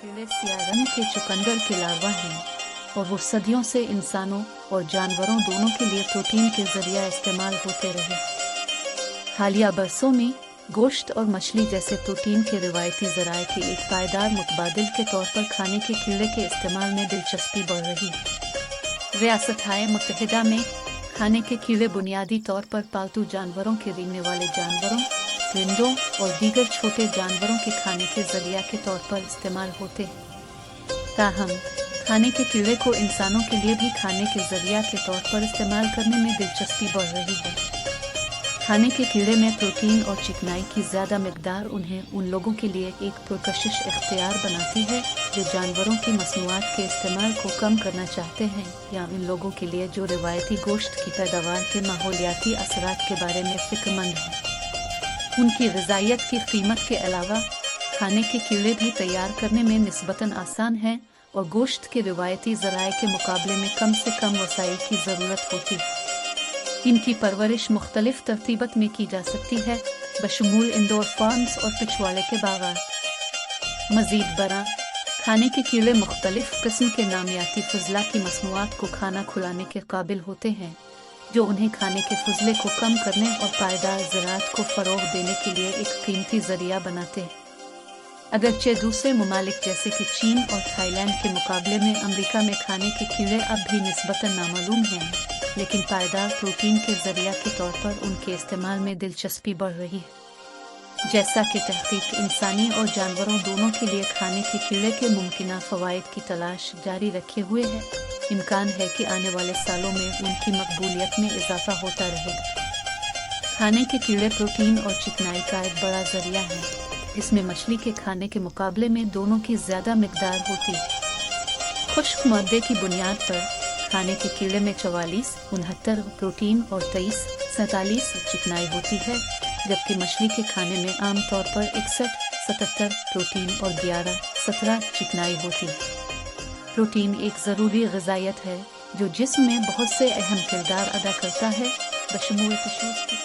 कीड़े सियाह रंग के चुकंदर के लार्वा हैं और वो सदियों से इंसानों और जानवरों दोनों के लिए प्रोटीन के जरिया इस्तेमाल होते रहे। हालिया बरसों में गोश्त और मछली जैसे प्रोटीन के रिवायती ज़राए के एक पायदार मुतबादिल के तौर पर खाने के कीड़े के इस्तेमाल में दिलचस्पी बढ़ रही है। रियासत-ए मुत्तहिदा में खाने के कीड़े बुनियादी तौर पर पालतू जानवरों के रेंगने वाले जानवरों, परिंदों और दीगर छोटे जानवरों के खाने के जरिया के तौर पर इस्तेमाल होते हैं। ताहम खाने के कीड़े को इंसानों के लिए भी खाने के जरिया के तौर पर इस्तेमाल करने में दिलचस्पी बढ़ रही है। खाने के कीड़े में प्रोटीन और चिकनाई की ज़्यादा मिकदार उन्हें उन लोगों के लिए एक पुरकशिश इख्तियार बनाती है जो जानवरों की मसनूआत के इस्तेमाल को कम करना चाहते हैं, या उन लोगों के लिए जो रिवायती गोश्त की पैदावार के माहौलियाती असरात के बारे में फ़िक्रमंद हैं। उनकी ग़िज़ाइयत की कीमत के अलावा खाने के कीड़े भी तैयार करने में निस्बतन आसान हैं और गोश्त के रिवायती ज़राए के मुकाबले में कम से कम वसाइल की ज़रूरत होती है। इनकी परवरिश मुख्तलिफ तरतीबत में की जा सकती है, बशमूल इंडोर फार्म्स और पिछवाड़े के बागात। मज़ीद बरा खाने के कीड़े मुख्तलिफ किस्म के नामियाती फजला की मसनूआत को खाना खुलाने के काबिल होते हैं, जो उन्हें खाने के फजले को कम करने और पायदार ज़राअत को फ़रोग़ देने के लिए एक कीमती ज़रिया बनाते हैं। अगरचे दूसरे ममालिक जैसे कि चीन और थाईलैंड के मुकाबले में अमरीका में खाने के कीड़े अब भी निस्बतन नामालूम हैं, लेकिन पायदार प्रोटीन के ज़रिया के तौर पर उनके इस्तेमाल में दिलचस्पी बढ़ रही है। जैसा कि तहक़ीक़ इंसानी और जानवरों दोनों के लिए खाने के कीड़े के मुमकिना फ़वाइद की तलाश जारी रखे हुए है, इम्कान है कि आने वाले सालों में उनकी मकबूलियत में इजाफा होता रहेगा। खाने के कीड़े प्रोटीन और चिकनाई का एक बड़ा ज़रिया है। इसमें मछली के खाने के मुकाबले में दोनों की ज़्यादा मिकदार होती है। खुश्क मादे की बुनियाद पर खाने के कीड़े में 44, 69 प्रोटीन और 23, 47 चिकनाई होती है, जबकि मछली के खाने में आम तौर पर 61, 77 प्रोटीन और 11, 17 चिकनाई होती है। प्रोटीन एक ज़रूरी ग़िज़ाइयत है जो जिस्म में बहुत से अहम किरदार अदा करता है, बशमूल टिश्यूज़ की